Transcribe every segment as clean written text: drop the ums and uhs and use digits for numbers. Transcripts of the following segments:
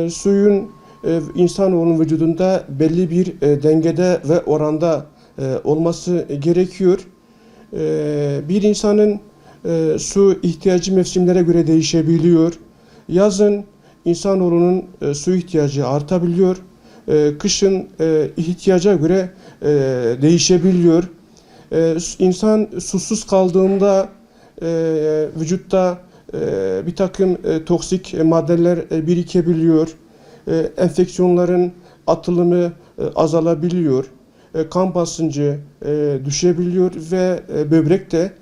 Suyun insanoğlunun vücudunda belli bir dengede ve oranda olması gerekiyor. Bir insanın su ihtiyacı mevsimlere göre değişebiliyor. Yazın insanoğlunun su ihtiyacı artabiliyor. Kışın ihtiyaca göre değişebiliyor. İnsan susuz kaldığında vücutta bir takım toksik maddeler birikebiliyor. Enfeksiyonların atılımı azalabiliyor. Kan basıncı düşebiliyor ve böbrek de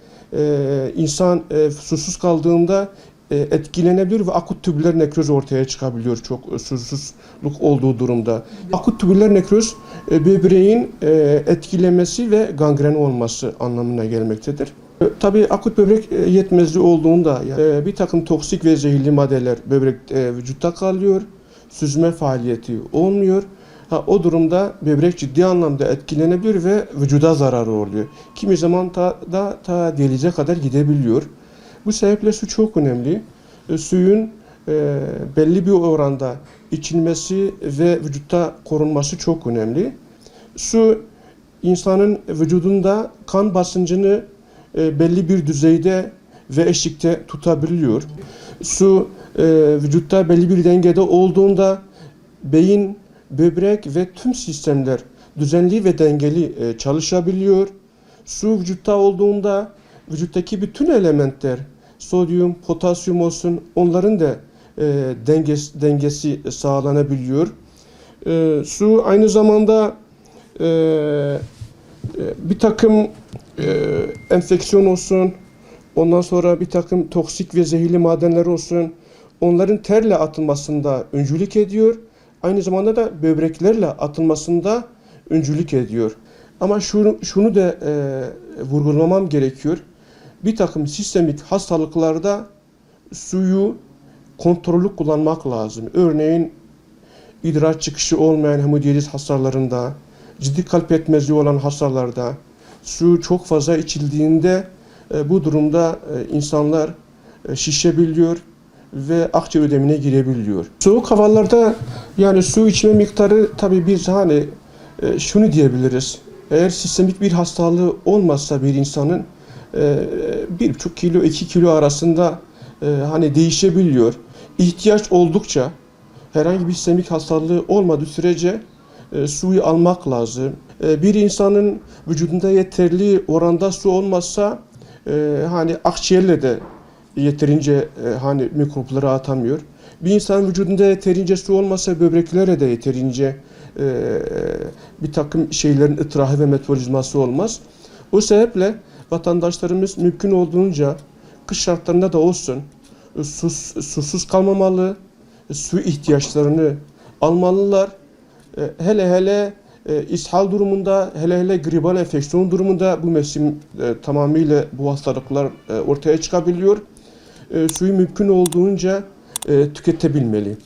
insan susuz kaldığında etkilenebiliyor ve akut tübüler nekroz ortaya çıkabiliyor çok susuzluk olduğu durumda. Akut tübüler nekroz böbreğin etkilemesi ve gangren olması anlamına gelmektedir. Tabii akut böbrek yetmezliği olduğunda bir takım toksik ve zehirli maddeler vücutta kalıyor. Süzme faaliyeti olmuyor. O durumda böbrek ciddi anlamda etkilenebilir ve vücuda zararı oluyor. Kimi zaman ta diyalize kadar gidebiliyor. Bu sebeple su çok önemli. Suyun belli bir oranda içilmesi ve vücutta korunması çok önemli. Su insanın vücudunda kan basıncını belli bir düzeyde ve eşikte tutabiliyor. Su vücutta belli bir dengede olduğunda beyin, böbrek ve tüm sistemler düzenli ve dengeli çalışabiliyor. Su vücutta olduğunda vücuttaki bütün elementler, sodyum, potasyum olsun, onların da dengesi sağlanabiliyor. Su aynı zamanda bir takım enfeksiyon olsun, ondan sonra bir takım toksik ve zehirli madenler olsun, onların terle atılmasında öncülük ediyor. Aynı zamanda da böbreklerle atılmasında öncülük ediyor. Ama şunu da vurgulamam gerekiyor. Bir takım sistemik hastalıklarda suyu kontrollü kullanmak lazım. Örneğin idrar çıkışı olmayan hemodiyaliz hastalarında, ciddi kalp yetmezliği olan hastalarda su çok fazla içildiğinde bu durumda insanlar şişebiliyor ve akciğer ödemine girebiliyor. Soğuk havalarda yani su içme miktarı tabii biz şunu diyebiliriz. Eğer sistemik bir hastalığı olmazsa bir insanın 1,5 kilo 2 kilo arasında değişebiliyor. İhtiyaç oldukça herhangi bir sistemik hastalığı olmadığı sürece suyu almak lazım. Bir insanın vücudunda yeterli oranda su olmazsa akciğerle de yeterince mikropları atamıyor. Bir insanın vücudunda yeterince su olmasa böbreklere de yeterince bir takım şeylerin ıtrahı ve metabolizması olmaz. O sebeple vatandaşlarımız mümkün olduğunca kış şartlarında da olsun susuz kalmamalı, su ihtiyaçlarını almalılar. Hele ishal durumunda, hele gribal enfeksiyon durumunda bu mevsim tamamıyla bu hastalıklar ortaya çıkabiliyor. Suyu mümkün olduğunca tüketebilmeli.